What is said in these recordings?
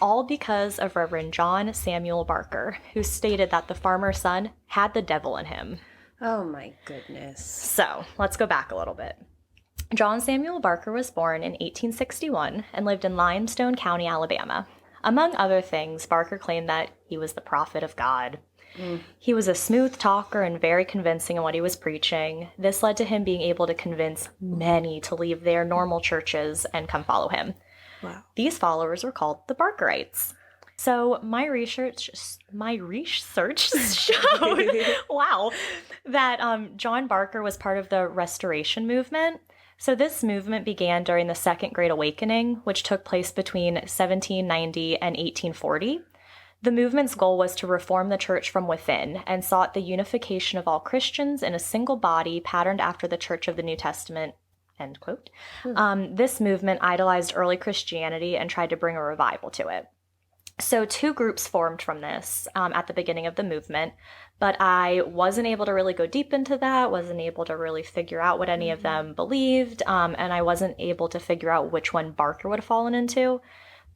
all because of Reverend John Samuel Barker, who stated that the farmer's son had the devil in him. Oh my goodness. So, let's go back a little bit. John Samuel Barker was born in 1861 and lived in Limestone County, Alabama. Among other things, Barker claimed that he was the prophet of God. He was a smooth talker and very convincing in what he was preaching. This led to him being able to convince many to leave their normal churches and come follow him. Wow. These followers were called the Barkerites. So my research showed, wow, that John Barker was part of the Restoration movement. So this movement began during the Second Great Awakening, which took place between 1790 and 1840. The movement's goal was to reform the church from within and sought the unification of all Christians in a single body patterned after the Church of the New Testament, end quote. This movement idolized early Christianity and tried to bring a revival to it. So 2 groups formed from this at the beginning of the movement, but I wasn't able to really go deep into that, wasn't able to really figure out what any of them believed, and I wasn't able to figure out which one Barker would have fallen into.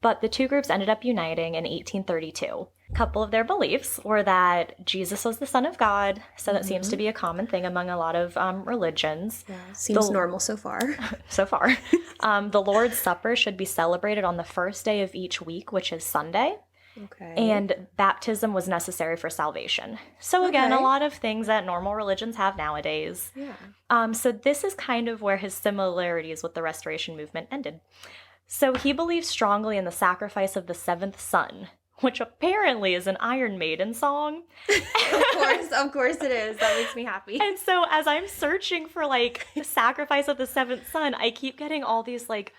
But the 2 groups ended up uniting in 1832. A couple of their beliefs were that Jesus was the Son of God, so that seems to be a common thing among a lot of religions. Yeah, seems normal so far. So far. The Lord's Supper should be celebrated on the first day of each week, which is Sunday. Okay. And baptism was necessary for salvation. So again, a lot of things that normal religions have nowadays. Yeah. So this is kind of where his similarities with the Restoration movement ended. So he believes strongly in the sacrifice of the 7th son, which apparently is an Iron Maiden song. Of course it is. That makes me happy. And so as I'm searching for like the sacrifice of the 7th son, I keep getting all these like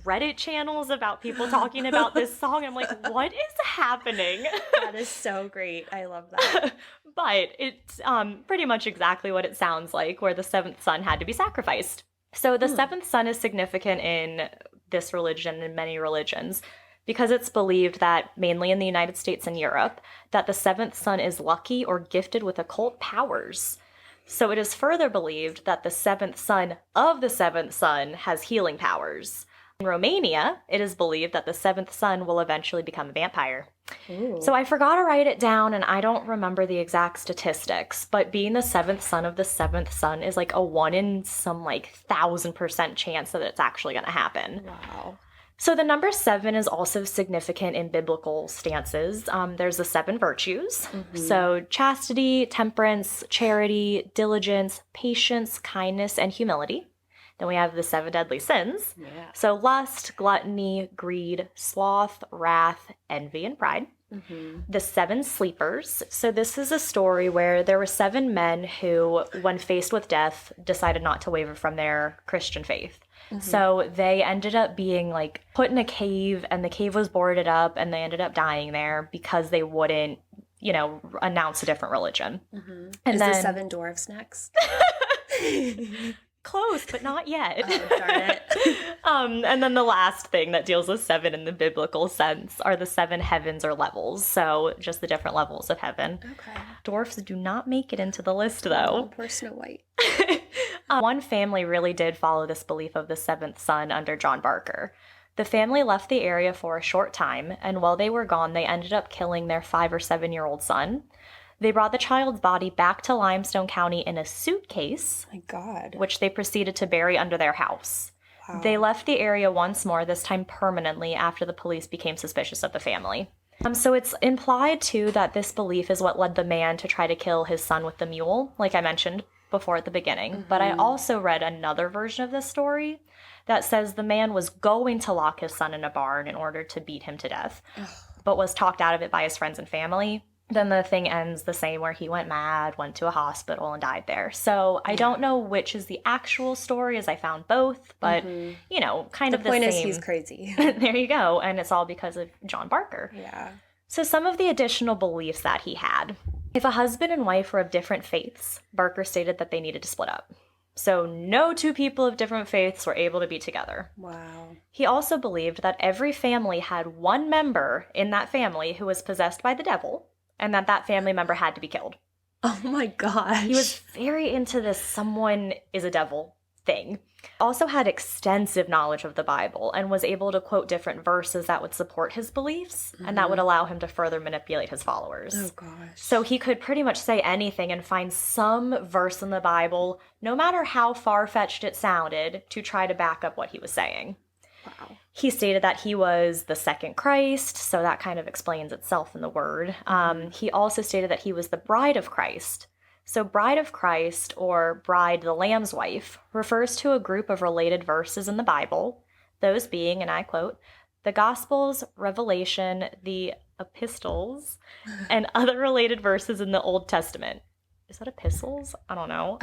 Reddit channels about people talking about this song. I'm like, what is happening? That is so great. I love that. But it's pretty much exactly what it sounds like, where the 7th son had to be sacrificed. So the 7th son is significant in this religion and many religions because it's believed that, mainly in the United States and Europe, that the 7th son is lucky or gifted with occult powers. So it is further believed that the 7th son of the 7th son has healing powers. In Romania, it is believed that the 7th son will eventually become a vampire. Ooh. So I forgot to write it down, and I don't remember the exact statistics, but being the 7th son of the 7th son is like a 1 in some like 1,000% chance that it's actually going to happen. Wow. So the number 7 is also significant in biblical stances. There's the 7 virtues. So chastity, temperance, charity, diligence, patience, kindness, and humility. Then we have the 7 deadly sins. Yeah. So lust, gluttony, greed, sloth, wrath, envy, and pride. The 7 sleepers. So this is a story where there were 7 men who, when faced with death, decided not to waver from their Christian faith. So they ended up being like put in a cave, and the cave was boarded up, and they ended up dying there because they wouldn't, announce a different religion. And Is then, the 7 dwarfs next? Close, but not yet. Oh, darn it. And then the last thing that deals with 7 in the biblical sense are the 7 heavens or levels. So just the different levels of heaven. Okay. Dwarfs do not make it into the list, though. Poor Snow White. One family really did follow this belief of the 7th son under John Barker. The family left the area for a short time, and while they were gone, they ended up killing their 5 or 7-year-old son. They brought the child's body back to Limestone County in a suitcase, My God. which they proceeded to bury under their house. Wow. They left the area once more, this time permanently, after the police became suspicious of the family. So it's implied, too, that this belief is what led the man to try to kill his son with the mule, like I mentioned before at the beginning. But I also read another version of this story that says the man was going to lock his son in a barn in order to beat him to death, but was talked out of it by his friends and family. Then the thing ends the same, where he went mad, went to a hospital, and died there. So I don't know which is the actual story, as I found both, but, kind of the same. The point is he's crazy. There you go. And it's all because of John Barker. Yeah. So some of the additional beliefs that he had. If a husband and wife were of different faiths, Barker stated that they needed to split up. So no 2 people of different faiths were able to be together. Wow. He also believed that every family had one member in that family who was possessed by the devil, and that family member had to be killed. Oh my gosh. He was very into this someone is a devil thing. Also had extensive knowledge of the Bible and was able to quote different verses that would support his beliefs, and that would allow him to further manipulate his followers. Oh, gosh. So he could pretty much say anything and find some verse in the Bible, no matter how far-fetched it sounded, to try to back up what he was saying. Wow. He stated that he was the second Christ, so that kind of explains itself in the word. He also stated that he was the bride of Christ. So bride of Christ, or bride the Lamb's wife, refers to a group of related verses in the Bible, those being, and I quote, the Gospels, Revelation, the Epistles, and other related verses in the Old Testament. Is that epistles? I don't know.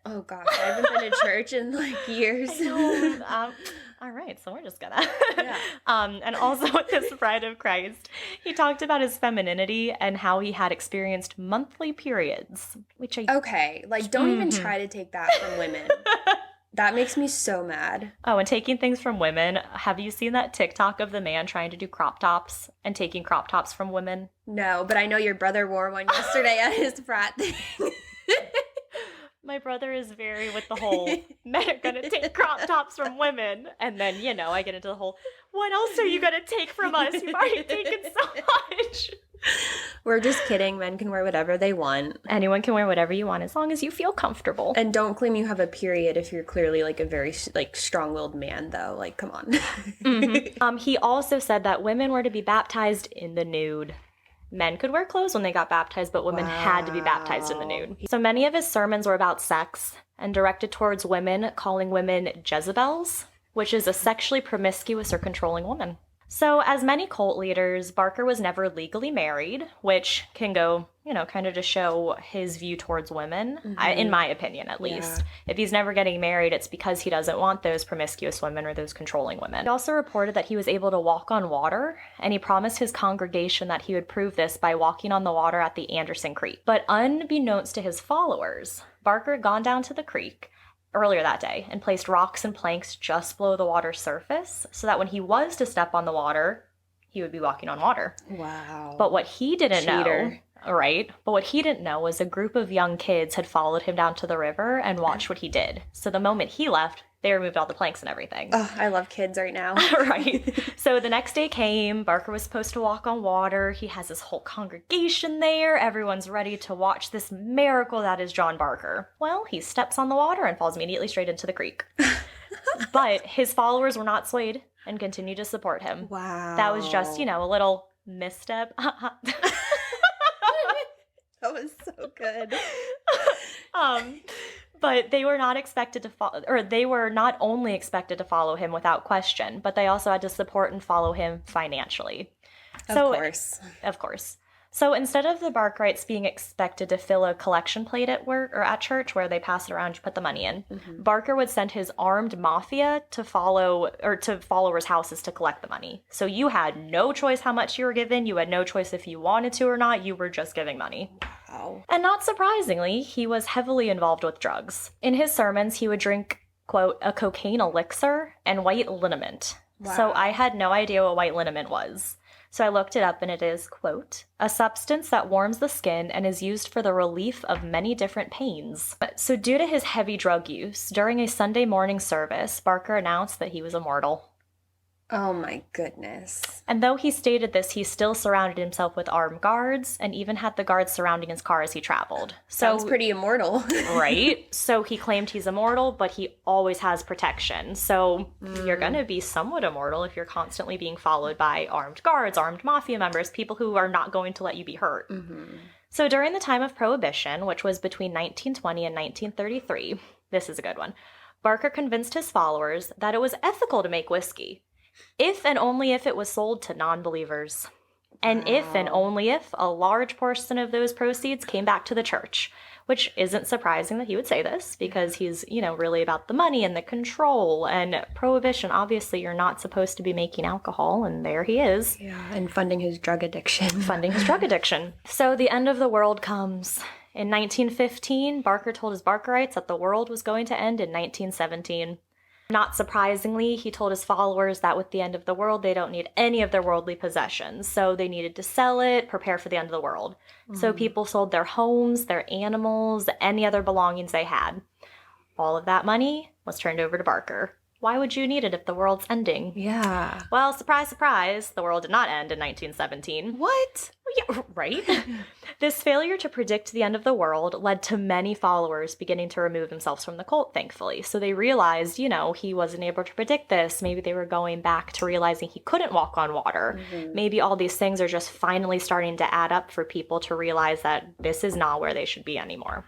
Oh, gosh. I haven't been to church in, years. All right, so we're just gonna. Yeah. And also with this bride of Christ, he talked about his femininity and how he had experienced monthly periods, which I... Okay, don't even try to take that from women. That makes me so mad. Oh, and taking things from women. Have you seen that TikTok of the man trying to do crop tops and taking crop tops from women? No, but I know your brother wore one yesterday at his frat thing. My brother is very with the whole, men are going to take crop tops from women. And then, I get into the whole, what else are you going to take from us? You've already taken so much. We're just kidding. Men can wear whatever they want. Anyone can wear whatever you want as long as you feel comfortable. And don't claim you have a period if you're clearly a very strong-willed man, though. Come on. He also said that women were to be baptized in the nude. Men could wear clothes when they got baptized, but women had to be baptized in the nude. So many of his sermons were about sex and directed towards women, calling women Jezebels, which is a sexually promiscuous or controlling woman. So as many cult leaders, Barker was never legally married, which can go, kind of to show his view towards women, in my opinion, at least. If he's never getting married, it's because he doesn't want those promiscuous women or those controlling women. He also reported that he was able to walk on water, and he promised his congregation that he would prove this by walking on the water at the Anderson Creek. But unbeknownst to his followers, Barker had gone down to the creek earlier that day and placed rocks and planks just below the water's surface so that when he was to step on the water, he would be walking on water. Wow. But what he didn't Cheater. know, right? But what he didn't know was a group of young kids had followed him down to the river and watched what he did. So the moment he left, they removed all the planks and everything. Oh, I love kids right now. Right. So the next day came. Barker was supposed to walk on water. He has his whole congregation there. Everyone's ready to watch this miracle that is John Barker. Well, he steps on the water and falls immediately straight into the creek. But his followers were not swayed and continued to support him. Wow. That was just, a little misstep. That was so good. But they were not expected to follow, or they were not only expected to follow him without question, but they also had to support and follow him financially. Of course. So instead of the Barkerites being expected to fill a collection plate at work or at church where they pass it around, you put the money in, Barker would send his armed mafia to followers' houses to collect the money. So you had no choice how much you were given. You had no choice if you wanted to or not. You were just giving money. Wow. And not surprisingly, he was heavily involved with drugs. In his sermons, he would drink, quote, a cocaine elixir and white liniment. Wow. So I had no idea what white liniment was. So I looked it up and it is, quote, a substance that warms the skin and is used for the relief of many different pains. So due to his heavy drug use, during a Sunday morning service, Barker announced that he was immortal. Oh my goodness. And though he stated this, he still surrounded himself with armed guards and even had the guards surrounding his car as he traveled. Sounds pretty immortal. Right? So he claimed he's immortal, but he always has protection. So you're going to be somewhat immortal if you're constantly being followed by armed guards, armed mafia members, people who are not going to let you be hurt. So during the time of Prohibition, which was between 1920 and 1933, this is a good one, Barker convinced his followers that it was ethical to make whiskey, if and only if it was sold to non-believers. And if and only if a large portion of those proceeds came back to the church, which isn't surprising that he would say this because he's, really about the money and the control and prohibition. Obviously, you're not supposed to be making alcohol, and there he is. Yeah, and funding his drug addiction. So the end of the world comes. In 1915, Barker told his Barkerites that the world was going to end in 1917. Not surprisingly, he told his followers that with the end of the world, they don't need any of their worldly possessions. So they needed to sell it, prepare for the end of the world. So people sold their homes, their animals, any other belongings they had. All of that money was turned over to Barker. Why would you need it if the world's ending? Yeah. Well, surprise, surprise, the world did not end in 1917. What? Yeah, right? This failure to predict the end of the world led to many followers beginning to remove themselves from the cult, thankfully. So they realized, he wasn't able to predict this. Maybe they were going back to realizing he couldn't walk on water. Mm-hmm. Maybe all these things are just finally starting to add up for people to realize that this is not where they should be anymore.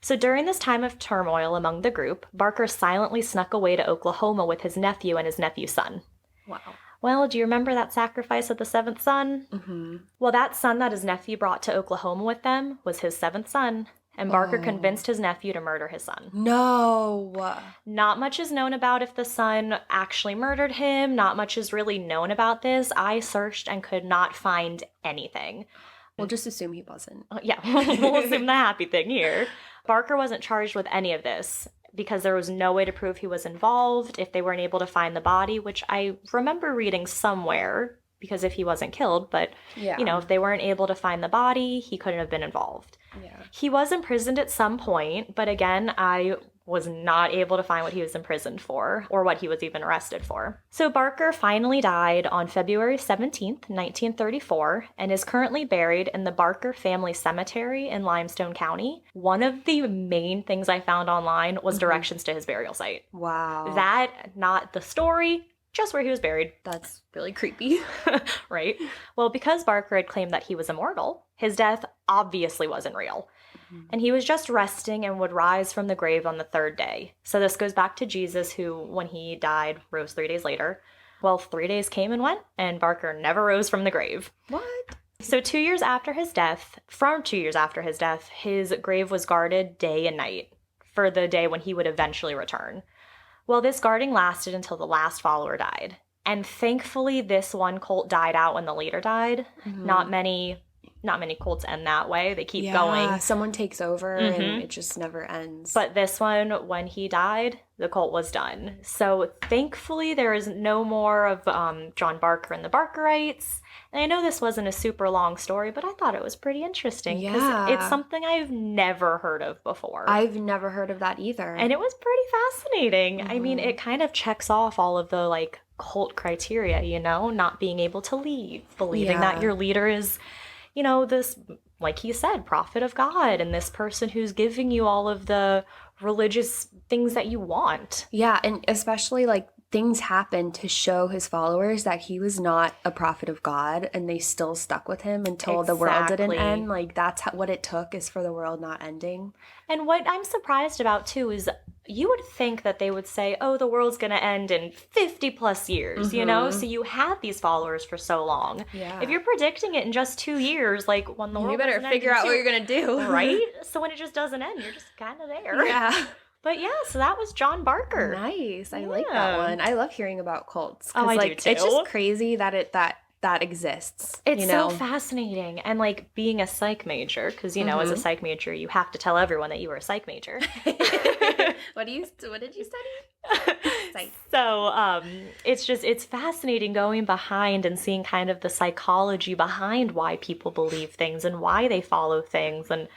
So during this time of turmoil among the group, Barker silently snuck away to Oklahoma with his nephew and his nephew's son. Wow. Well, do you remember that sacrifice of the seventh son? Mm-hmm. Well, that son that his nephew brought to Oklahoma with them was his seventh son, and Barker convinced his nephew to murder his son. No! Not much is known about if the son actually murdered him. Not much is really known about this. I searched and could not find anything. We'll just assume he wasn't. Yeah, we'll assume the happy thing here. Barker wasn't charged with any of this because there was no way to prove he was involved if they weren't able to find the body, which I remember reading somewhere, because if he wasn't killed, but, if they weren't able to find the body, he couldn't have been involved. Yeah. He was imprisoned at some point, but again, I was not able to find what he was imprisoned for or what he was even arrested for. So Barker finally died on February 17th, 1934, and is currently buried in the Barker Family Cemetery in Limestone County. One of the main things I found online was directions to his burial site. Wow. That, not the story, just where he was buried. That's really creepy. Right? Well, because Barker had claimed that he was immortal, his death obviously wasn't real. And he was just resting and would rise from the grave on the third day. So this goes back to Jesus, who, when he died, rose 3 days later. Well, 3 days came and went, and Barker never rose from the grave. What? So 2 years after his death, his grave was guarded day and night for the day when he would eventually return. Well, this guarding lasted until the last follower died. And thankfully, this one cult died out when the leader died. Mm-hmm. Not many cults end that way. They keep going. Someone takes over and it just never ends. But this one, when he died, the cult was done. So thankfully, there is no more of John Barker and the Barkerites. And I know this wasn't a super long story, but I thought it was pretty interesting. Because it's something I've never heard of before. I've never heard of that either. And it was pretty fascinating. Mm-hmm. I mean, it kind of checks off all of the, cult criteria, not being able to leave, believing that your leader is, this, like he said, prophet of God, and this person who's giving you all of the religious things that you want. Yeah, and especially, things happen to show his followers that he was not a prophet of God, and they still stuck with him until the world didn't end. That's what it took, is for the world not ending. And what I'm surprised about, too, is you would think that they would say, oh, the world's going to end in 50 plus years, So you had these followers for so long. Yeah. If you're predicting it in just 2 years, when the world, you better figure out what you're going to do. Right? So when it just doesn't end, you're just kind of there. Yeah. But yeah, so that was John Barker. Nice. I like that one. I love hearing about cults. Oh, I do too. It's just crazy that that exists. It's so fascinating. And being a psych major, because as a psych major, you have to tell everyone that you were a psych major. What did you study? Psych. So it's fascinating going behind and seeing kind of the psychology behind why people believe things and why they follow things. And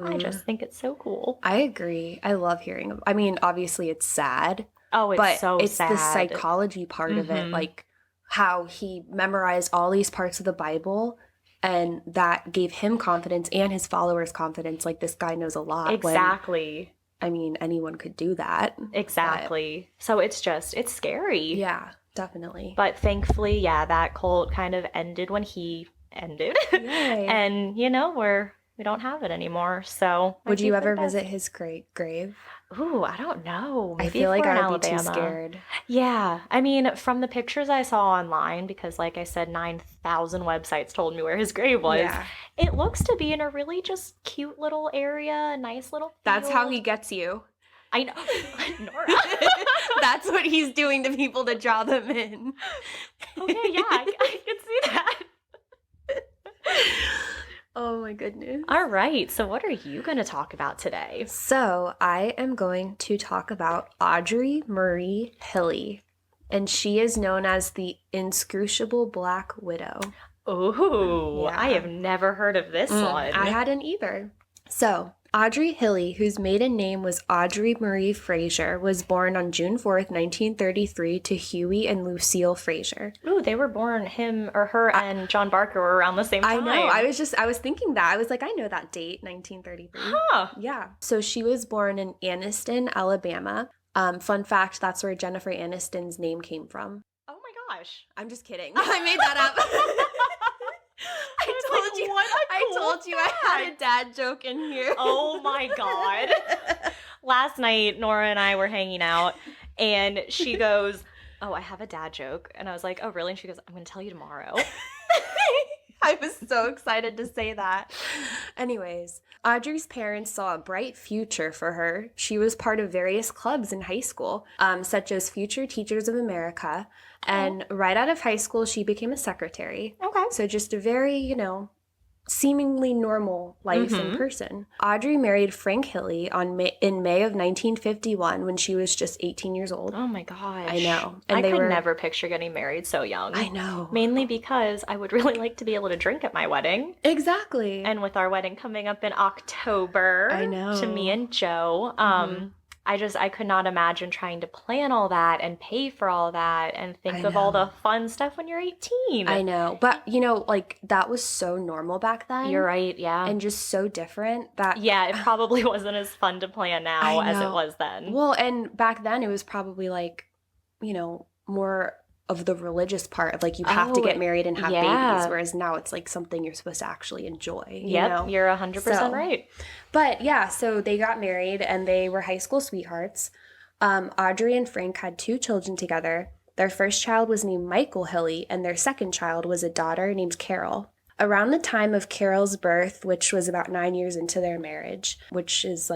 I just think it's so cool. I agree. I love hearing. I mean, obviously it's sad. Oh, it's but so it's sad. The psychology part of it, how he memorized all these parts of the Bible, and that gave him confidence and his followers confidence. This guy knows a lot. Exactly. Anyone could do that. Exactly. So it's scary. Yeah, definitely. But thankfully, that cult kind of ended when he ended. Yay. And, we don't have it anymore. So would you ever visit his grave? Ooh, I don't know. Maybe I feel like I would be Alabama. too scared. Yeah. I mean, from the pictures I saw online, because like I said, 9,000 websites told me where his grave was. Yeah. It looks to be in a really just cute little area, nice little field. That's how he gets you. I know. Nora. That's what he's doing to people to draw them in. Okay, yeah, I can see that. Oh my goodness. All right, so what are you going to talk about today? So I am going to talk about Audrey Marie Hilley, and she is known as the Inscrutable Black Widow. Ooh, yeah. I have never heard of this one. I hadn't either. So Audrey Hilley, whose maiden name was Audrey Marie Fraser, was born on June 4th, 1933 to Huey and Lucille Fraser. Ooh, they were born, her and John Barker were around the same time. I know. I was thinking that. I was like, I know that date, 1933. Huh. Yeah. So she was born in Anniston, Alabama. Fun fact, that's where Jennifer Aniston's name came from. Oh my gosh. I'm just kidding. I made that up. I told you I had a dad joke in here. Oh my God. Last night, Nora and I were hanging out, and she goes, oh, I have a dad joke. And I was like, oh, really? And she goes, I'm going to tell you tomorrow. I was so excited to say that. Anyways, Audrey's parents saw a bright future for her. She was part of various clubs in high school, such as Future Teachers of America. And right out of high school, she became a secretary. Okay. So just a very, seemingly normal life in person. Audrey married Frank Hilley in May of 1951 when she was just 18 years old. Oh my gosh. I know. And I could never picture getting married so young. I know. Mainly because I would really like to be able to drink at my wedding. Exactly. And with our wedding coming up in October. I know. To me and Joe. I could not imagine trying to plan all that and pay for all that and think of all the fun stuff when you're 18. I know. But, that was so normal back then. You're right, yeah. And just so different that... Yeah, it probably wasn't as fun to plan now as it was then. Well, and back then it was probably more of the religious part of you have to get married and have babies, whereas now it's something you're supposed to actually enjoy. Yep, you're 100% right. But yeah, so they got married and they were high school sweethearts. Audrey and Frank had 2 children together. Their first child was named Michael Hilley, and their second child was a daughter named Carol. Around the time of Carol's birth, which was about 9 years into their marriage, which is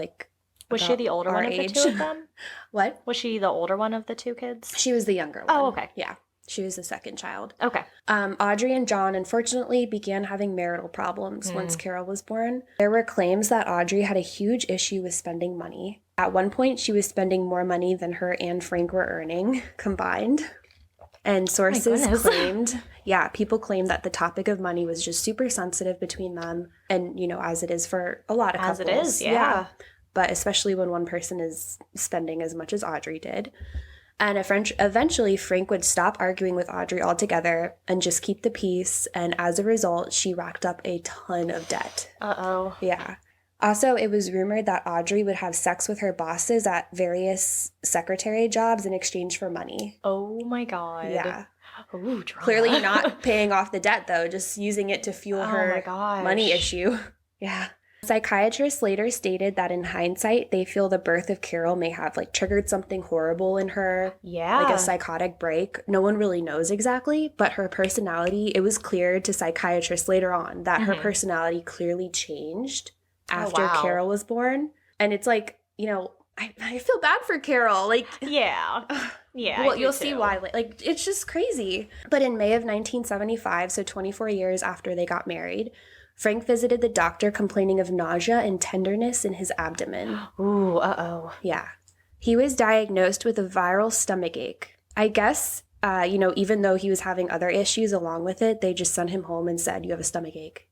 was she the older one of the 2 of them? What? Was she the older one of the 2 kids? She was the younger one. Oh, okay. Yeah. She was the second child. Okay. Audrey and John, unfortunately, began having marital problems once Carol was born. There were claims that Audrey had a huge issue with spending money. At one point, she was spending more money than her and Frank were earning combined. And sources claimed, people claimed that the topic of money was just super sensitive between them. And, as it is for a lot of couples. As it is, yeah. But especially when one person is spending as much as Audrey did. And eventually, Frank would stop arguing with Audrey altogether and just keep the peace. And as a result, she racked up a ton of debt. Uh-oh. Yeah. Also, it was rumored that Audrey would have sex with her bosses at various secretary jobs in exchange for money. Oh, my God. Yeah. Ooh, drama. Clearly not paying off the debt, though, just using it to fuel her money issue. Yeah. Psychiatrists later stated that in hindsight, they feel the birth of Carol may have triggered something horrible in her. Yeah. A psychotic break. No one really knows exactly, but her personality, it was clear to psychiatrists later on that her personality clearly changed after Carol was born. And it's I feel bad for Carol. Yeah. Yeah. Well, you'll see why. It's just crazy. But in May of 1975, so 24 years after they got married, Frank visited the doctor complaining of nausea and tenderness in his abdomen. Ooh, uh-oh. Yeah. He was diagnosed with a viral stomach ache. I guess, even though he was having other issues along with it, they just sent him home and said, you have a stomach ache.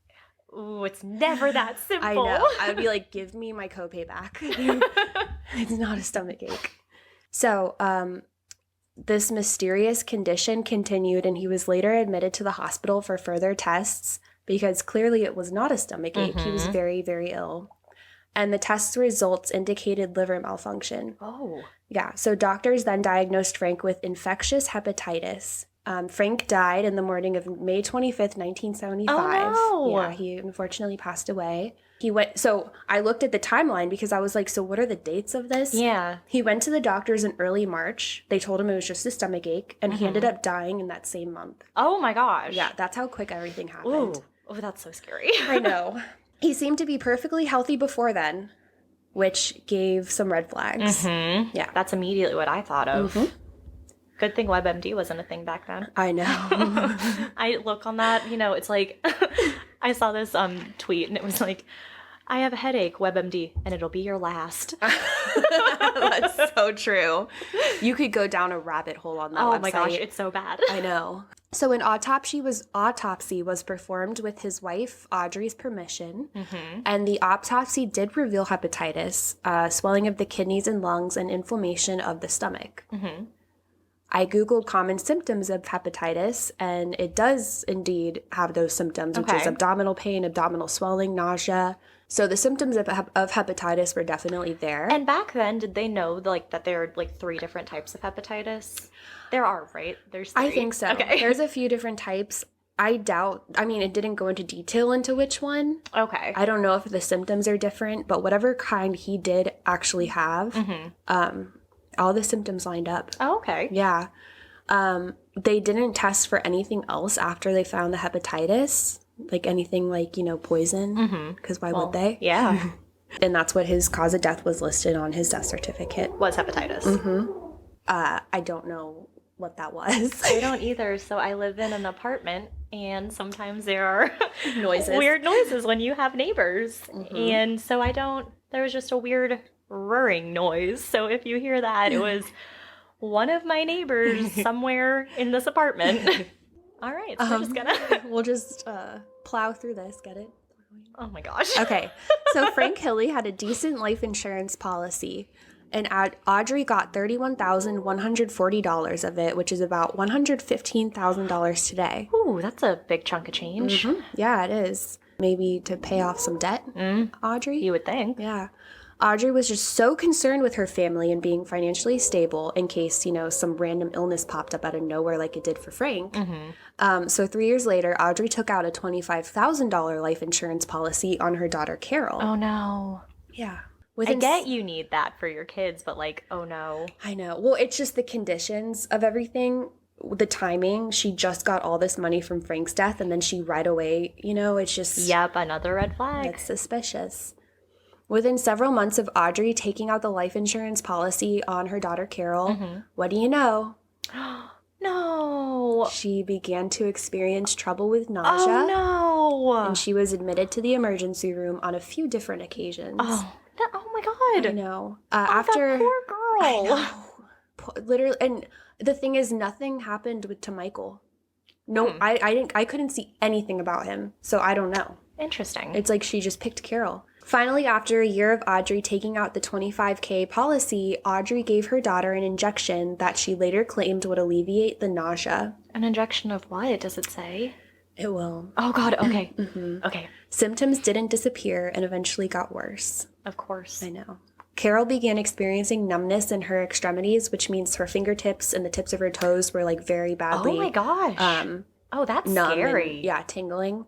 Ooh, it's never that simple. I know. I would be like, give me my copay back. It's not a stomach ache. So, this mysterious condition continued, and he was later admitted to the hospital for further tests. Because clearly it was not a stomach ache. He was very, very ill. And the test results indicated liver malfunction. Oh. Yeah, so doctors then diagnosed Frank with infectious hepatitis. Frank died in the morning of May 25th, 1975. Oh, no. Yeah, he unfortunately passed away. So I looked at the timeline because I was like, so what are the dates of this? Yeah. He went to the doctors in early March. They told him it was just a stomach ache, and he ended up dying in that same month. Oh my gosh. Yeah, that's how quick everything happened. Ooh. Oh, that's so scary. I know. He seemed to be perfectly healthy before then, which gave some red flags. Yeah. That's immediately what I thought of. Good thing WebMD wasn't a thing back then. I know. I look on that, it's I saw this tweet and it was I have a headache, WebMD, and it'll be your last. That's so true. You could go down a rabbit hole on that website. Oh my gosh, it's so bad. I know. So an autopsy was performed with his wife Audrey's permission, and the autopsy did reveal hepatitis, swelling of the kidneys and lungs, and inflammation of the stomach. I Googled common symptoms of hepatitis, and it does indeed have those symptoms, which is abdominal pain, abdominal swelling, nausea. So the symptoms of hepatitis were definitely there. And back then, did they know like that there are like 3 different types of hepatitis? There are, right? There's 3. I think so. Okay. There's a few different types. I mean, it didn't go into detail into which one. Okay. I don't know if the symptoms are different, but whatever kind he did actually have, all the symptoms lined up. Oh, okay. Yeah. They didn't test for anything else after they found the hepatitis, like anything like, poison, because why would they? Yeah. And that's what his cause of death was listed on his death certificate. Was hepatitis. I don't know what that was. I don't either. So I live in an apartment, and sometimes there are Noises. weird noises when you have neighbors. And so there was just a weird whirring noise. So if you hear that, it was one of my neighbors somewhere in this apartment. All right, so we're just gonna... We'll just plow through this, get it? Oh my gosh. Okay, so Frank Hilley had a decent life insurance policy, and Audrey got $31,140 of it, which is about $115,000 today. Ooh, that's a big chunk of change. Yeah, it is. Maybe to pay off some debt, Audrey? You would think. Yeah. Audrey was just so concerned with her family and being financially stable in case, some random illness popped up out of nowhere like it did for Frank. So 3 years later, Audrey took out a $25,000 life insurance policy on her daughter, Carol. Oh, no. Yeah. I get you need that for your kids, but oh no. I know. Well, it's just the conditions of everything, the timing. She just got all this money from Frank's death, and then she right away, it's just... Yep, another red flag. It's suspicious. Within several months of Audrey taking out the life insurance policy on her daughter, Carol, what do you know? No. She began to experience trouble with nausea. Oh, no. And she was admitted to the emergency room on a few different occasions. Oh my God. I know. That poor girl. I know. Literally, and the thing is, nothing happened to Michael. No, I couldn't see anything about him, so I don't know. Interesting. It's like she just picked Carol. Finally, after a year of Audrey taking out the $25,000 policy, Audrey gave her daughter an injection that she later claimed would alleviate the nausea. An injection of what? Does it say? It will. Oh, God. Okay. Okay. Symptoms didn't disappear and eventually got worse. Of course. I know. Carol began experiencing numbness in her extremities, which means her fingertips and the tips of her toes were very badly... Oh, my gosh. That's scary. And, tingling.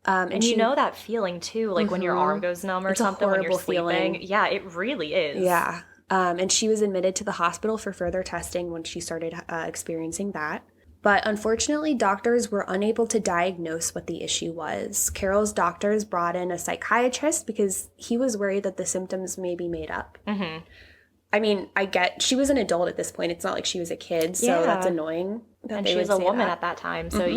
And that feeling, too, when your arm goes numb or something when you're sleeping. Feeling. Yeah, it really is. Yeah. And she was admitted to the hospital for further testing when she started experiencing that. But unfortunately, doctors were unable to diagnose what the issue was. Carol's doctors brought in a psychiatrist because he was worried that the symptoms may be made up. I mean, she was an adult at this point. It's not like she was a kid, so that's annoying. And she was a woman at that time, so,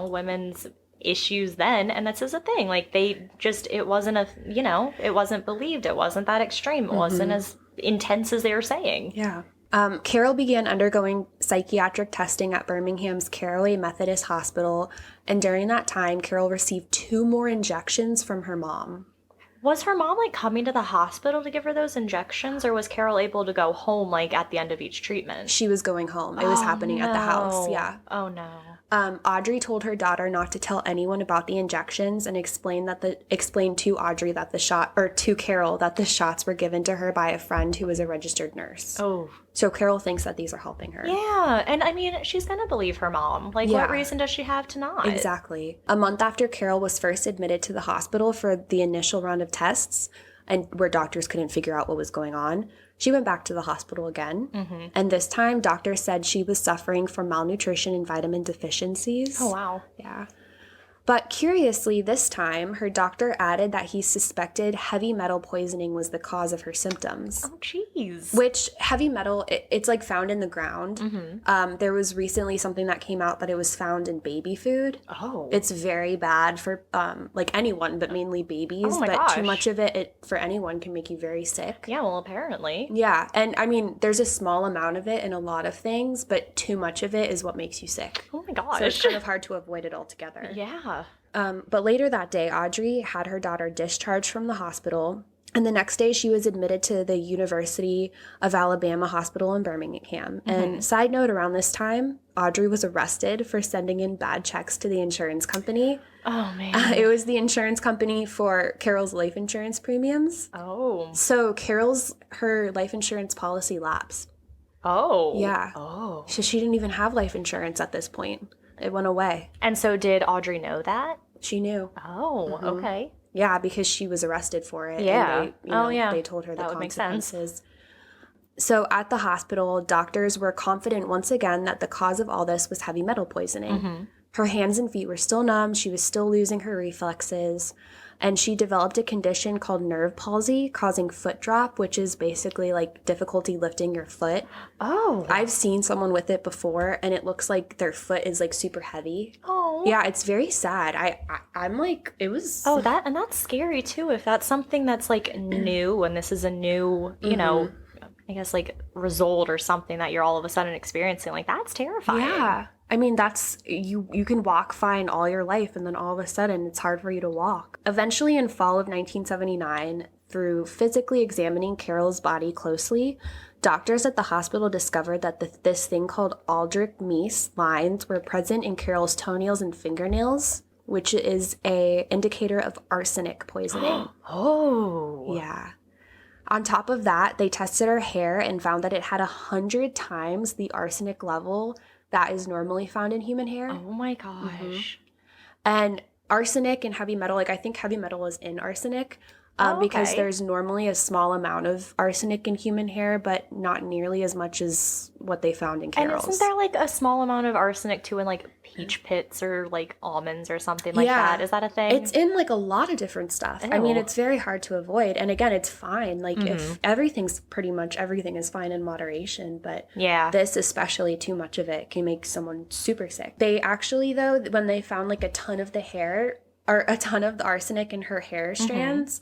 women's issues then, and this is a thing. It wasn't it wasn't believed. It wasn't that extreme. It wasn't as intense as they were saying. Yeah. Carol began undergoing psychiatric testing at Birmingham's Caraway Methodist Hospital, and during that time, Carol received 2 more injections from her mom. Was her mom coming to the hospital to give her those injections, or was Carol able to go home at the end of each treatment? She was going home. It was happening at the house. Yeah. Oh no. Audrey told her daughter not to tell anyone about the injections and explained to Audrey that to Carol that the shots were given to her by a friend who was a registered nurse. Oh. So Carol thinks that these are helping her. Yeah, and I mean, she's gonna believe her mom. What reason does she have to not? Exactly. A month after Carol was first admitted to the hospital for the initial round of tests, and where doctors couldn't figure out what was going on, she went back to the hospital again. And this time, doctors said she was suffering from malnutrition and vitamin deficiencies. Oh, wow. Yeah. But curiously, this time, her doctor added that he suspected heavy metal poisoning was the cause of her symptoms. Oh, jeez. Which, heavy metal, it's like found in the ground. Mm-hmm. There was recently something that came out that it was found in baby food. Oh. It's very bad for, like, anyone, but mainly babies. Oh my but gosh. too much of it, for anyone, can make you very sick. Yeah, well, apparently. Yeah, and I mean, there's a small amount of it in a lot of things, but too much of it is what makes you sick. Oh my gosh. So it's kind of hard to avoid it altogether. Yeah. But later that day, Audrey had her daughter discharged from the hospital, and the next day she was admitted to the University of Alabama Hospital in Birmingham. Mm-hmm. And side note, around this time, Audrey was arrested for sending in bad checks to the insurance company. Oh, man. It was the insurance company for Carol's life insurance premiums. Oh. So her life insurance policy lapsed. Oh. Yeah. Oh. So she didn't even have life insurance at this point. It went away. And so did Audrey know that? She knew. Oh, okay. Yeah, because she was arrested for it. Yeah. And they told her the that would make sense. consequences. So at the hospital, doctors were confident once again that the cause of all this was heavy metal poisoning. Mm-hmm. Her hands and feet were still numb. She was still losing her reflexes. And she developed a condition called nerve palsy, causing foot drop, which is basically like difficulty lifting your foot. Oh. I've seen someone with it before, and it looks like their foot is like super heavy. Oh. Yeah, it's very sad. I'm like, it was... Oh, that's scary too, if that's something that's like new, and this is a new, you know, I guess like result or something that you're all of a sudden experiencing. Like, that's terrifying. Yeah. I mean, that's, you can walk fine all your life, and then all of a sudden it's hard for you to walk. Eventually, in fall of 1979, through physically examining Carol's body closely, doctors at the hospital discovered that this thing called Aldrich Meese lines were present in Carol's toenails and fingernails, which is a indicator of arsenic poisoning. Oh. Yeah. On top of that, they tested her hair and found that it had 100 times the arsenic level that is normally found in human hair. Oh my gosh. And arsenic and heavy metal, like I think heavy metal is in arsenic because there's normally a small amount of arsenic in human hair, but not nearly as much as what they found in Carol's. And isn't there like a small amount of arsenic too in like peach pits or like almonds or something like that? Is that a thing? It's in like a lot of different stuff. I mean, it's very hard to avoid. And again, it's fine. Like if everything is fine in moderation, but this, especially too much of it, can make someone super sick. They actually, though, when they found like a ton of the hair or a ton of the arsenic in her hair strands,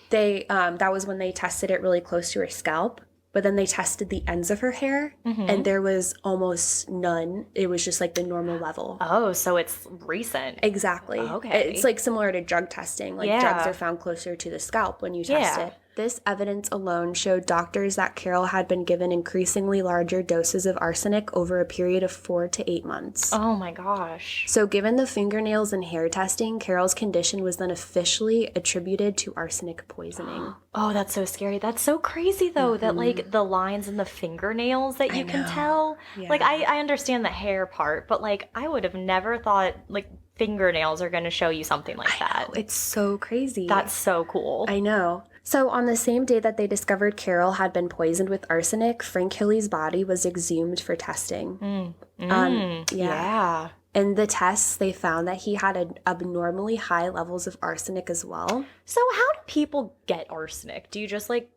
they that was when they tested it really close to her scalp. But then they tested the ends of her hair, and there was almost none. It was just like the normal level. Oh, so it's recent. Exactly. Okay. It's like similar to drug testing. Like drugs are found closer to the scalp when you test it. This evidence alone showed doctors that Carol had been given increasingly larger doses of arsenic over a period of 4 to 8 months. Oh my gosh. So given the fingernails and hair testing, Carol's condition was then officially attributed to arsenic poisoning. Oh, that's so scary. That's so crazy, though, that, like, the lines in the fingernails that you can tell. Yeah. Like, I understand the hair part, but, like, I would have never thought, like, fingernails are going to show you something like that. Know. It's so crazy. That's so cool. I know. So on the same day that they discovered Carol had been poisoned with arsenic, Frank Hilley's body was exhumed for testing. Yeah. In the tests, they found that he had abnormally high levels of arsenic as well. So how do people get arsenic? Do you just like,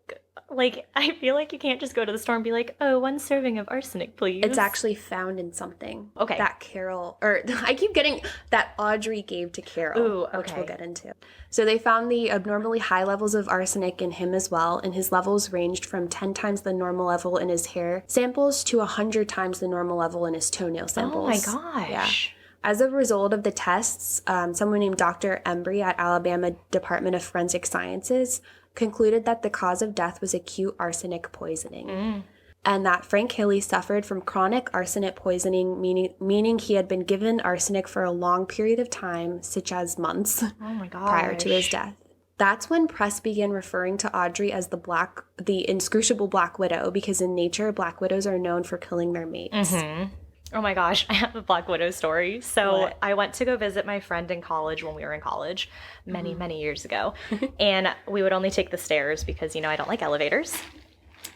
I feel like you can't just go to the store and be like, oh, 1 serving of arsenic, please. It's actually found in something. Okay. That Carol, or I keep getting, that Audrey gave to Carol. Ooh, okay. Which we'll get into. So they found the abnormally high levels of arsenic in him as well, and his levels ranged from 10 times the normal level in his hair samples to 100 times the normal level in his toenail samples. Oh my gosh. Yeah. As a result of the tests, someone named Dr. Embry at Alabama Department of Forensic Sciences concluded that the cause of death was acute arsenic poisoning. And that Frank Hilley suffered from chronic arsenic poisoning, meaning he had been given arsenic for a long period of time, such as months, prior to his death. That's when press began referring to Audrey as the Inscrutable Black Widow, because in nature, Black Widows are known for killing their mates. Oh my gosh, I have a Black Widow story. So I went to go visit my friend in college when we were in college many years ago. And we would only take the stairs because, I don't like elevators.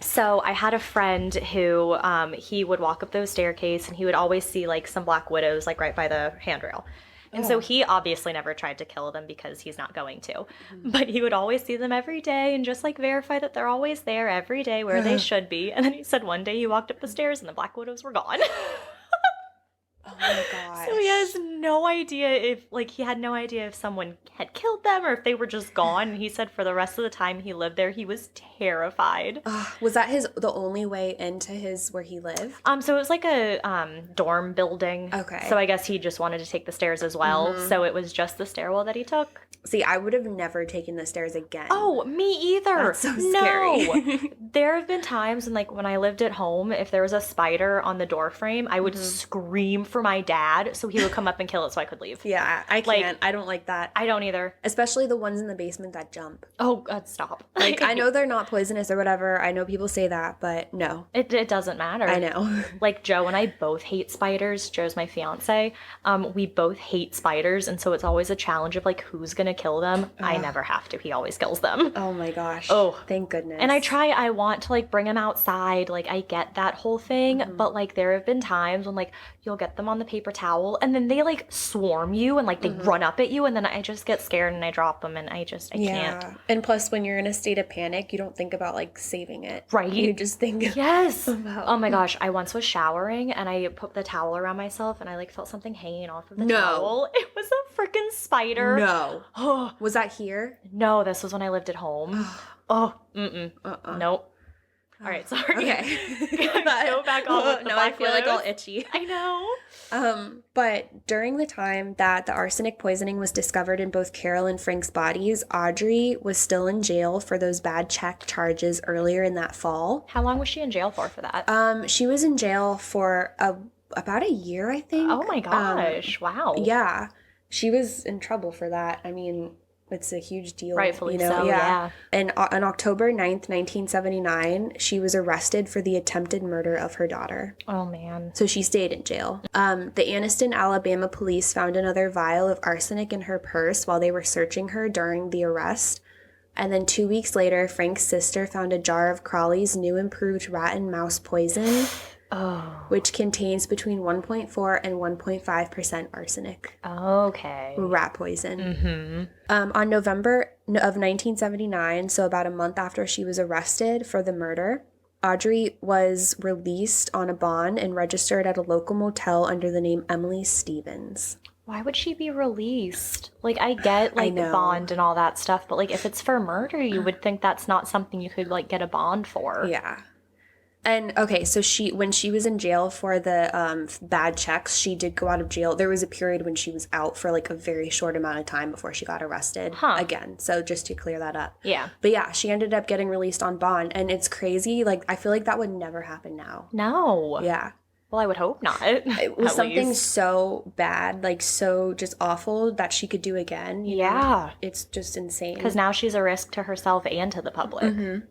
So I had a friend who he would walk up those staircase and he would always see like some Black Widows like right by the handrail. And so he obviously never tried to kill them because he's not going to. But he would always see them every day and just like verify that they're always there every day where they should be. And then he said one day he walked up the stairs and the Black Widows were gone. Oh my gosh. So he has no idea he had no idea if someone had killed them or if they were just gone. And he said for the rest of the time he lived there, he was terrified. Was that the only way into where he lived? So it was like a dorm building. Okay. So I guess he just wanted to take the stairs as well. So it was just the stairwell that he took. See, I would have never taken the stairs again. Oh, me either. That's so scary. No. There have been times when I lived at home, if there was a spider on the door frame, I would scream for my dad so he would come up and kill it so I could leave. Yeah, I can't. I don't like that. I don't either. Especially the ones in the basement that jump. Oh, God, stop. I know they're not poisonous or whatever. I know people say that, but no. It doesn't matter. I know. Joe and I both hate spiders. Joe's my fiance. We both hate spiders, and so it's always a challenge of who's going to kill them. I never have to. He always kills them. Oh my gosh. Oh. Thank goodness. And I want to bring him outside. I get that whole thing, but there have been times when you'll get them on the paper towel and then they swarm you and they run up at you and then I just get scared and I drop them and I can't. And plus when you're in a state of panic, you don't think about saving it. Right. You just think yes. about Oh my gosh. I once was showering and I put the towel around myself and I felt something hanging off of the towel. It was a freaking spider. No. Oh. Was that here? No, this was when I lived at home. Oh, nope. All right, sorry. Okay. Go back on with the now I Black feel all Widows. itchy. I know. But during the time that the arsenic poisoning was discovered in both Carol and Frank's bodies, Audrey was still in jail for those bad check charges earlier in that fall. How long was she in jail for that? She was in jail for about a year, I think. Oh my gosh! Wow. Yeah, she was in trouble for that. I mean, it's a huge deal. Rightfully so, yeah. And on October 9th, 1979, she was arrested for the attempted murder of her daughter. Oh, man. So she stayed in jail. The Anniston, Alabama police found another vial of arsenic in her purse while they were searching her during the arrest. And then 2 weeks later, Frank's sister found a jar of Crawley's new improved rat and mouse poison. Which contains between 1.4 and 1.5% arsenic. Okay. Rat poison. On November of 1979, so about a month after she was arrested for the murder, Audrey was released on a bond and registered at a local motel under the name Emily Stevens. Why would she be released? I get, I know. bond and all that stuff, but, if it's for murder, you would think that's not something you could, get a bond for. Yeah. And, okay, so when she was in jail for the bad checks, she did go out of jail. There was a period when she was out for, a very short amount of time before she got arrested again. So just to clear that up. Yeah. But, yeah, she ended up getting released on bond. And it's crazy. I feel like that would never happen now. No. Yeah. Well, I would hope not. It was something so bad, so just awful that she could do again. You know? It's just insane. Because now she's a risk to herself and to the public.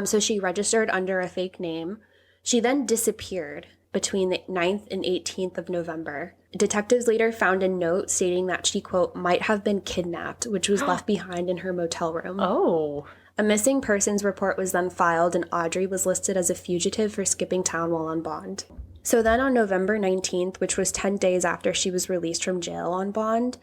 So she registered under a fake name. She then disappeared between the 9th and 18th of November. Detectives later found a note stating that she, quote, might have been kidnapped, which was left behind in her motel room. Oh. A missing persons report was then filed, and Audrey was listed as a fugitive for skipping town while on bond. So then on November 19th, which was 10 days after she was released from jail on bond,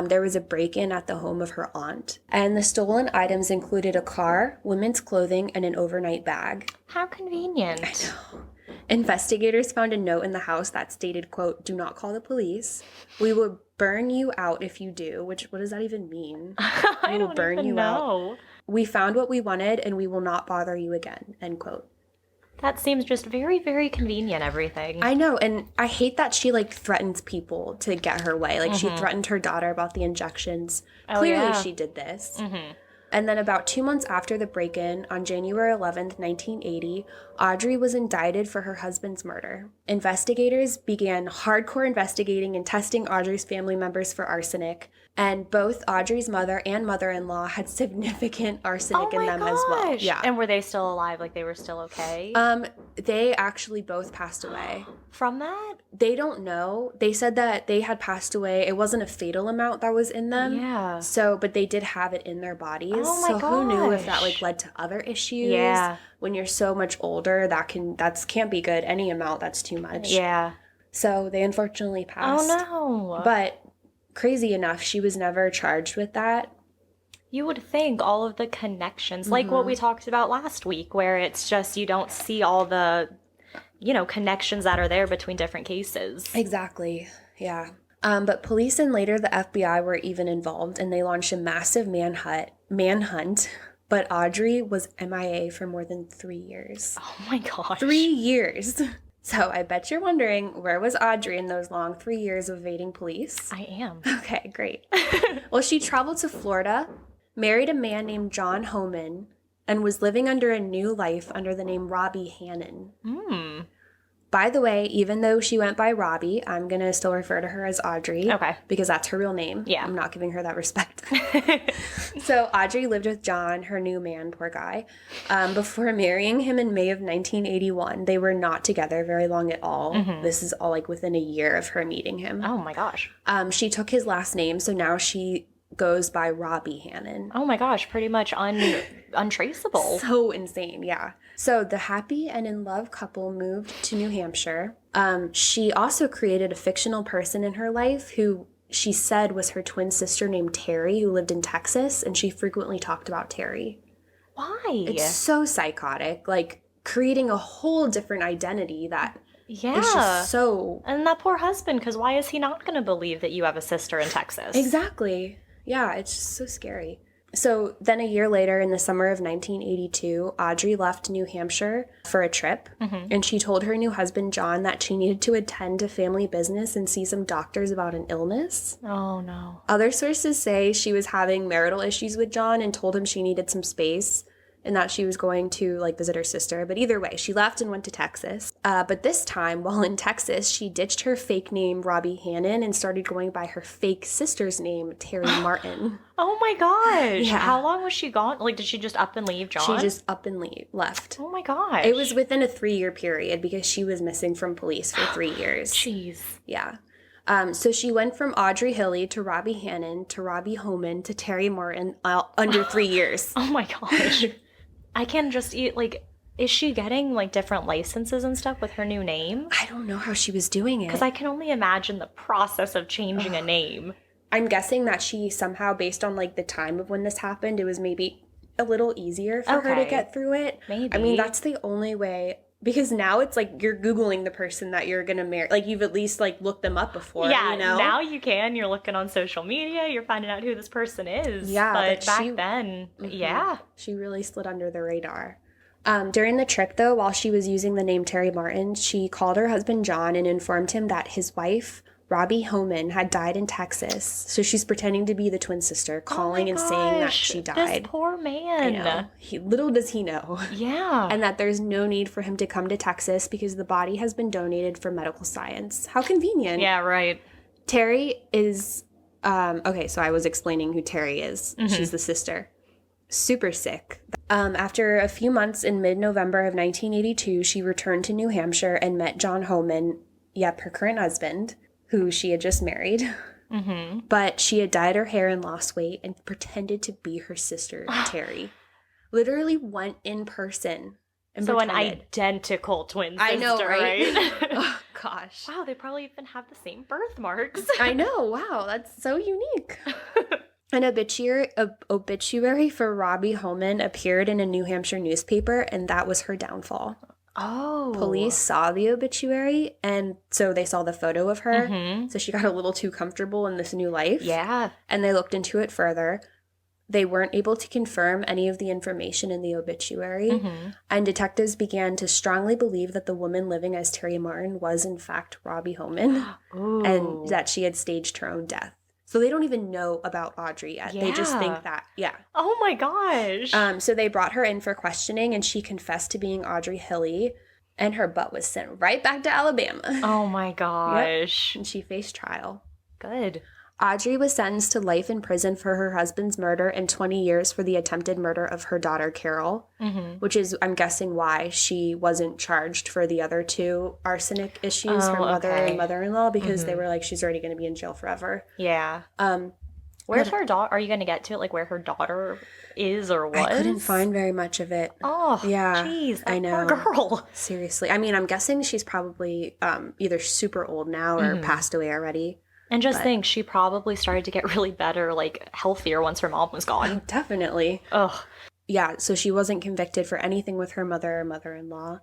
there was a break-in at the home of her aunt. And the stolen items included a car, women's clothing, and an overnight bag. How convenient. I know. Investigators found a note in the house that stated, quote, do not call the police. We will burn you out if you do, which, what does that even mean? I don't even know. Out. We found what we wanted and we will not bother you again, end quote. That seems just very, very convenient, everything. I know, and I hate that she, threatens people to get her way. She threatened her daughter about the injections. Oh, Clearly she did this. And then about 2 months after the break-in, on January 11th, 1980, Audrey was indicted for her husband's murder. Investigators began hardcore investigating and testing Audrey's family members for arsenic, and both Audrey's mother and mother-in-law had significant arsenic in them as well. Yeah. And were they still alive? They were still okay? They actually both passed away. From that? They don't know. They said that they had passed away. It wasn't a fatal amount that was in them. Yeah. But they did have it in their bodies. Oh my gosh. Who knew if that led to other issues? Yeah. When you're so much older, that can't be good. Any amount that's too much. Yeah. So they unfortunately passed. Oh no. But crazy enough, she was never charged with that. You would think all of the connections, like what we talked about last week, where it's just you don't see all the, connections that are there between different cases. Exactly. Yeah. But police and later the FBI were even involved, and they launched a massive manhunt. But Audrey was MIA for more than 3 years. Oh my gosh. 3 years. So I bet you're wondering, where was Audrey in those long 3 years of evading police? I am. Okay, great. Well, she traveled to Florida, married a man named John Homan, and was living under a new life under the name Robbie Hannon. By the way, even though she went by Robbie, I'm going to still refer to her as Audrey. Okay. Because that's her real name. Yeah. I'm not giving her that respect. So Audrey lived with John, her new man, poor guy, before marrying him in May of 1981. They were not together very long at all. This is all like within a year of her meeting him. Oh my gosh. She took his last name, so now she goes by Robbie Hannon. Oh my gosh, pretty much untraceable. So insane, yeah. So the happy and in love couple moved to New Hampshire. She also created a fictional person in her life who she said was her twin sister named Terry, who lived in Texas, and she frequently talked about Terry. Why? It's so psychotic, like creating a whole different identity that is just so... And that poor husband, because why is he not going to believe that you have a sister in Texas? Exactly. Yeah, it's just so scary. So then a year later, in the summer of 1982, Audrey left New Hampshire for a trip, and she told her new husband, John, that she needed to attend to family business and see some doctors about an illness. Oh, no. Other sources say she was having marital issues with John and told him she needed some space and that she was going to, visit her sister. But either way, she left and went to Texas. But this time, while in Texas, she ditched her fake name, Robbie Hannon, and started going by her fake sister's name, Terry Martin. Oh my gosh. Yeah. How long was she gone? Did she just up and leave John? She just up and left. Oh my gosh. It was within a 3-year period because she was missing from police for 3 years. Jeez. Yeah. So she went from Audrey Hilley to Robbie Hannon to Robbie Homan to Terry Martin under 3 years. Oh my gosh. I can just eat, is she getting, different licenses and stuff with her new name? I don't know how she was doing it. Because I can only imagine the process of changing a name. I'm guessing that she somehow, based on, the time of when this happened, it was maybe a little easier for her to get through it. Maybe. I mean, that's the only way... Because now it's you're Googling the person that you're going to marry. You've at least, looked them up before, Yeah, now you can. You're looking on social media. You're finding out who this person is. Yeah, but back then, yeah. She really slid under the radar. During the trip, though, while she was using the name Terry Martin, she called her husband John and informed him that his wife, Robbie Homan, had died in Texas. So she's pretending to be the twin sister, calling and saying that she died. This poor man. I know. Little does he know. Yeah. And that there's no need for him to come to Texas because the body has been donated for medical science. How convenient. Yeah, right. Terry is... okay, so I was explaining who Terry is. She's the sister. Super sick. After a few months in mid-November of 1982, she returned to New Hampshire and met John Homan, her current husband, who she had just married. But she had dyed her hair and lost weight and pretended to be her sister, Terry. Literally went in person and pretended. An identical twin sister, I know, right? Oh, gosh. Wow, they probably even have the same birthmarks. I know. Wow, that's so unique. An obituary for Robbie Homan appeared in a New Hampshire newspaper, and that was her downfall. Oh. Police saw the obituary, and so they saw the photo of her. So she got a little too comfortable in this new life. Yeah. And they looked into it further. They weren't able to confirm any of the information in the obituary. And detectives began to strongly believe that the woman living as Terry Martin was, in fact, Robbie Homan. And that she had staged her own death. So they don't even know about Audrey yet. Yeah. They just think that, Oh my gosh. So they brought her in for questioning, and she confessed to being Audrey Hilley, and her butt was sent right back to Alabama. Oh my gosh. Yep. And she faced trial. Good. Audrey was sentenced to life in prison for her husband's murder and 20 years for the attempted murder of her daughter, Carol, which is, I'm guessing, why she wasn't charged for the other 2 arsenic issues, her mother and mother-in-law, because they were she's already going to be in jail forever. Yeah. Where's her daughter? Are you going to get to it, where her daughter is or was? I couldn't find very much of it. Oh, yeah. Jeez, I know. Poor girl. Seriously. I mean, I'm guessing she's probably either super old now or passed away already. And just think, she probably started to get really better, like healthier once her mom was gone. Definitely. Ugh. Yeah, so she wasn't convicted for anything with her mother or mother-in-law.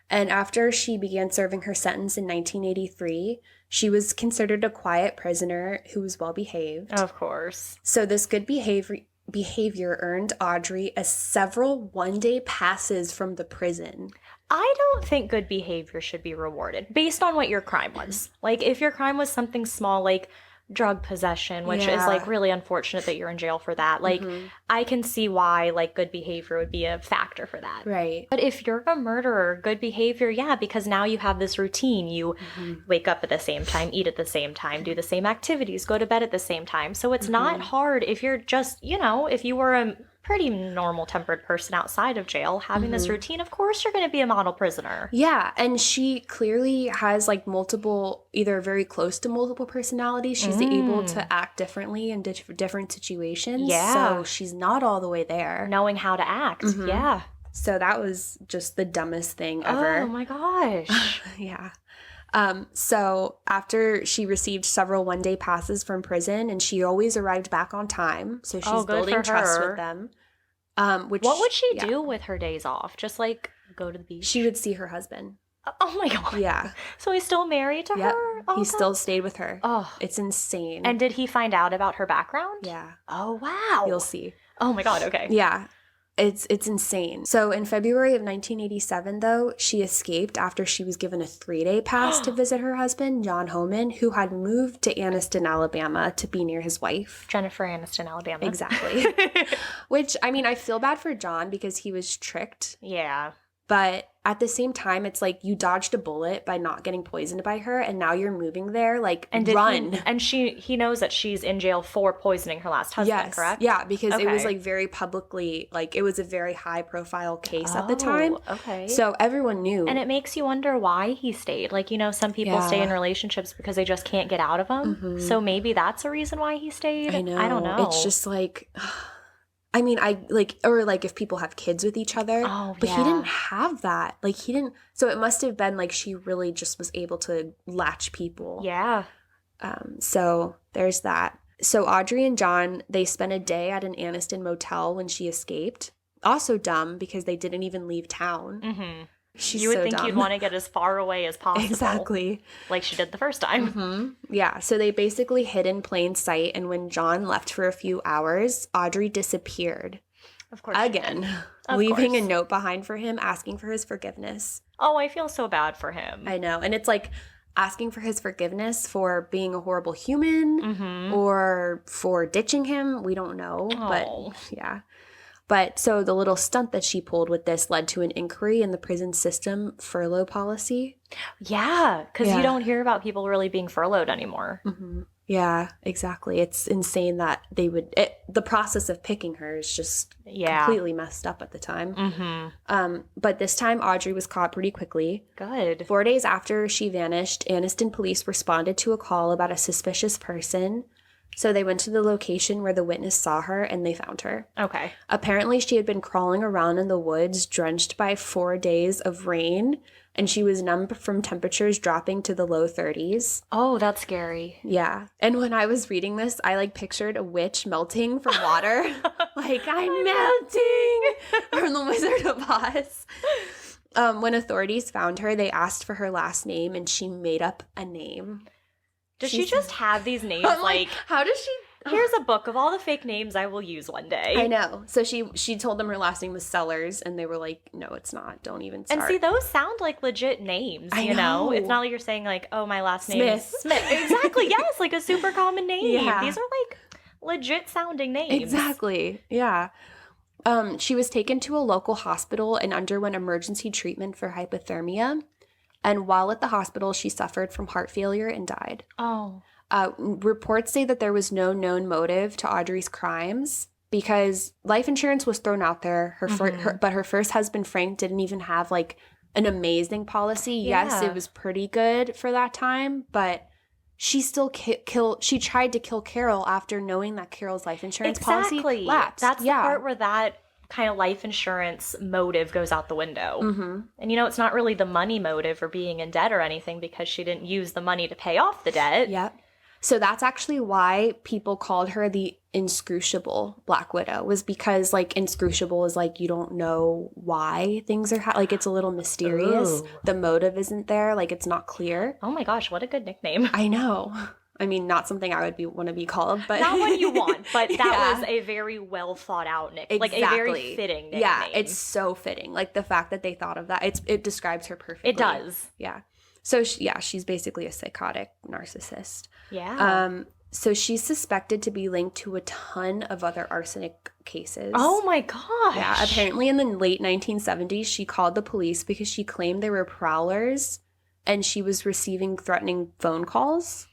And after she began serving her sentence in 1983, she was considered a quiet prisoner who was well-behaved. Of course. So this good behavior earned Audrey several one-day passes from the prison. I don't think good behavior should be rewarded based on what your crime was. Like, if your crime was something small, like drug possession, which is, like, really unfortunate that you're in jail for that. Like, I can see why, like, good behavior would be a factor for that. Right. But if you're a murderer, good behavior, yeah, because now you have this routine. You wake up at the same time, eat at the same time, do the same activities, go to bed at the same time. So it's not hard if you're just, you know, if you were a pretty normal-tempered person outside of jail, having this routine, of course you're going to be a model prisoner. Yeah, and she clearly has, like, multiple, either very close to multiple personalities. She's able to act differently in different situations. Yeah. So she's not all the way there. Knowing how to act. Yeah. So that was just the dumbest thing ever. Oh my gosh. Yeah. So after she received several one-day passes from prison, and she always arrived back on time, so she's building trust with them. What would she do with her days off? Just, like, go to the beach? She would see her husband. Oh my god. Yeah. So he's still married to her? Oh, he still stayed with her. Oh. It's insane. And did he find out about her background? Yeah. Oh, wow. You'll see. Oh my god, okay. Yeah. It's insane. So in February of 1987, though, she escaped after she was given a 3-day pass to visit her husband, John Homan, who had moved to Anniston, Alabama to be near his wife. Jennifer Aniston, Alabama. Exactly. Which, I mean, I feel bad for John because he was tricked. Yeah. But at the same time, it's like you dodged a bullet by not getting poisoned by her, and now you're moving there. Like, and run. He knows that she's in jail for poisoning her last husband, correct? Yeah, because it was, like, very publicly, like, it was a very high-profile case at the time. Okay. So everyone knew. And it makes you wonder why he stayed. Like, you know, some people stay in relationships because they just can't get out of them. So maybe that's a reason why he stayed. I know. I don't know. It's just, like... I mean, if people have kids with each other. Oh, but he didn't have that. Like, he didn't. So it must have been like she really just was able to latch people. Yeah. So there's that. So Audrey and John, they spent a day at an Anniston motel when she escaped. Also dumb because they didn't even leave town. Mm-hmm. You would think you'd want to get as far away as possible. Exactly. Like she did the first time. Yeah, so they basically hid in plain sight, and when John left for a few hours, Audrey disappeared. Of course. Again, leaving a note behind for him, asking for his forgiveness. Oh, I feel so bad for him. I know, and it's like asking for his forgiveness for being a horrible human or for ditching him. We don't know, but yeah. But so the little stunt that she pulled with this led to an inquiry in the prison system furlough policy. Yeah, because you don't hear about people really being furloughed anymore. Yeah, exactly. It's insane that they would... the process of picking her is just completely messed up at the time. But this time, Audrey was caught pretty quickly. Good. 4 days after she vanished, Anniston police responded to a call about a suspicious person. So they went to the location where the witness saw her, and they found her. Okay. Apparently, she had been crawling around in the woods, drenched by 4 days of rain, and she was numb from temperatures dropping to the low 30s. Oh, that's scary. Yeah. And when I was reading this, I, pictured a witch melting from water. I'm melting! From the Wizard of Oz. When authorities found her, they asked for her last name, and she made up a name. Does she just have these names how does she... Here's a book of all the fake names I will use one day. I know. So she told them her last name was Sellers, and they were like, no, it's not. Don't even start. And see, those sound like legit names, I you know? It's not like you're saying oh, my last name is Smith. Exactly, yes, like a super common name. Yeah. These are legit sounding names. Exactly, yeah. She was taken to a local hospital and underwent emergency treatment for hypothermia. And while at the hospital, she suffered from heart failure and died. Oh. Reports say that there was no known motive to Audrey's crimes because life insurance was thrown out there. But her first husband, Frank, didn't even have an amazing policy. Yeah. Yes, it was pretty good for that time, but she still she tried to kill Carol after knowing that Carol's life insurance policy lapsed. That's the part where that kind of life insurance motive goes out the window. And it's not really the money motive or being in debt or anything because she didn't use the money to pay off the debt. Yep. So that's actually why people called her the Inscrutable Black Widow, was because, like, inscrutable is like you don't know why things are like it's a little mysterious. Ooh. The motive isn't there, like it's not clear. Oh my gosh, what a good nickname. I know. I mean, not something I would want to be called, but not what you want, but that was a very well thought out nickname, exactly. like a very fitting nickname. Yeah, it's so fitting. Like the fact that they thought of that, it describes her perfectly. It does. Yeah. So she's basically a psychotic narcissist. Yeah. So she's suspected to be linked to a ton of other arsenic cases. Oh my gosh. Yeah, apparently in the late 1970s, she called the police because she claimed they were prowlers and she was receiving threatening phone calls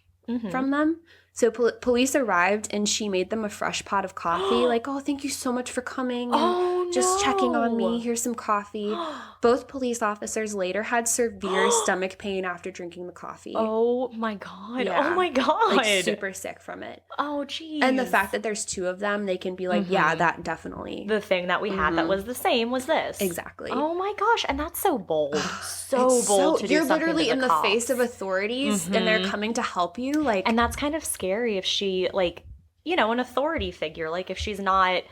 from them. So police arrived and she made them a fresh pot of coffee. Like, oh, thank you so much for coming. And just checking on me. Here's some coffee. Both police officers later had severe stomach pain after drinking the coffee. Oh my God. Yeah. Oh my God. Like super sick from it. Oh geez. And the fact that there's two of them, they can be like, yeah, that definitely. The thing that we had that was the same was this. Exactly. Oh my gosh. And that's so bold. So bold to do you're something literally to in the cops. face of authorities and they're coming to help you. Like, and that's kind of scary if she, like, you know, an authority figure, like if she's not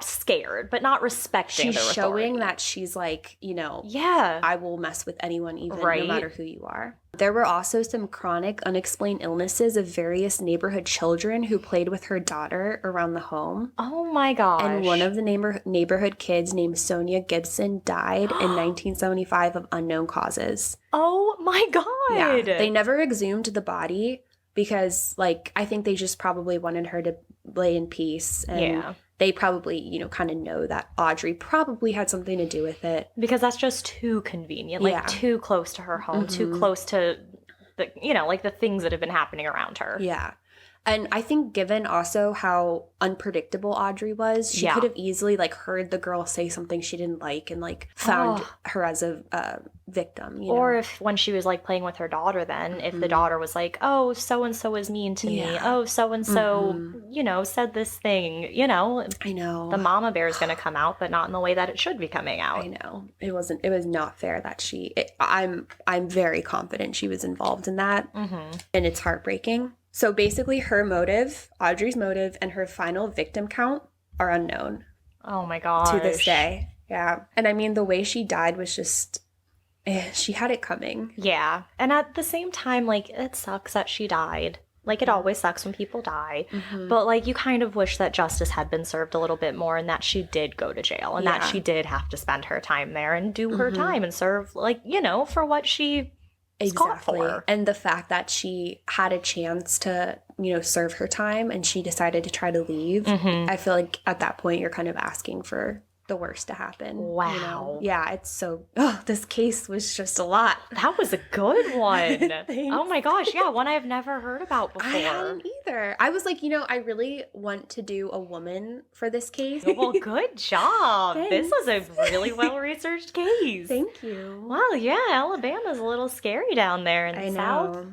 scared, but not respecting she's their showing authority. that she's like, you know, yeah, I will mess with anyone, even right. no matter who you are. There were also some chronic unexplained illnesses of various neighborhood children who played with her daughter around the home. Oh my gosh. And one of the neighborhood kids named Sonia Gibson died in 1975 of unknown causes. Oh my God. Yeah, they never exhumed the body because, like, I think they just probably wanted her to lay in peace. And they probably, you know, kind of know that Audrey probably had something to do with it. Because that's just too convenient, like too close to her home, too close to the, you know, like the things that have been happening around her. Yeah. And I think given also how unpredictable Audrey was, she could have easily, like, heard the girl say something she didn't like and, like, found her as a victim. You know? Or if when she was, like, playing with her daughter then, if the daughter was like, oh, so-and-so is mean to me. Oh, so-and-so, you know, said this thing. You know. I know. The mama bear is going to come out, but not in the way that it should be coming out. I know. It was not fair that I'm very confident she was involved in that. And it's heartbreaking. So basically her motive, Audrey's motive, and her final victim count are unknown. Oh my gosh. To this day. Yeah. And I mean, the way she died was just, she had it coming. Yeah. And at the same time, like, it sucks that she died. Like, it always sucks when people die. But, like, you kind of wish that justice had been served a little bit more and that she did go to jail and that she did have to spend her time there and do her time and serve, like, you know, for what she... Exactly. And the fact that she had a chance to, you know, serve her time and she decided to try to leave, I feel like at that point you're kind of asking for the worst to happen. Wow. You know? Yeah, it's so, this case was just a lot. That was a good one. Thanks. Oh my gosh. Yeah, one I've never heard about before. I hadn't either. I was like, you know, I really want to do a woman for this case. Well, good job. This was a really well-researched case. Thank you. Well, yeah, Alabama's a little scary down there in the South.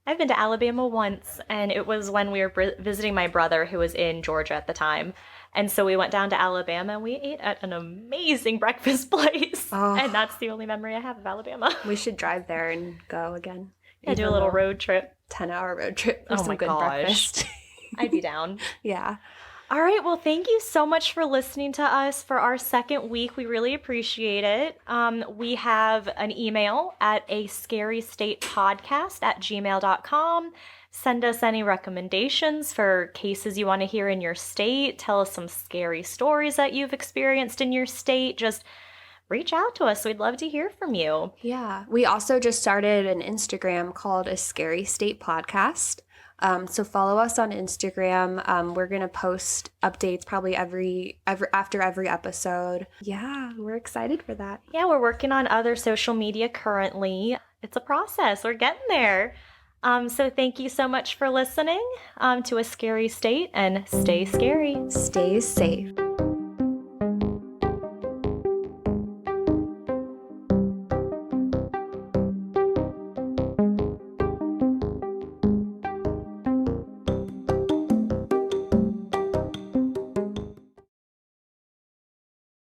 I've been to Alabama once, and it was when we were visiting my brother who was in Georgia at the time. And so we went down to Alabama and we ate at an amazing breakfast place. And that's the only memory I have of Alabama. We should drive there and go again. Yeah, do a little road trip. 10-hour road trip for some good breakfast. I'd be down. Yeah. All right. Well, thank you so much for listening to us for our second week. We really appreciate it. We have an email at ascarystatepodcast@gmail.com. Send us any recommendations for cases you want to hear in your state. Tell us some scary stories that you've experienced in your state. Just reach out to us. We'd love to hear from you. Yeah. We also just started an Instagram called A Scary State Podcast. So follow us on Instagram. We're going to post updates probably after every episode. Yeah, we're excited for that. Yeah, we're working on other social media currently. It's a process. We're getting there. So thank you so much for listening to A Scary State, and stay scary. Stay safe.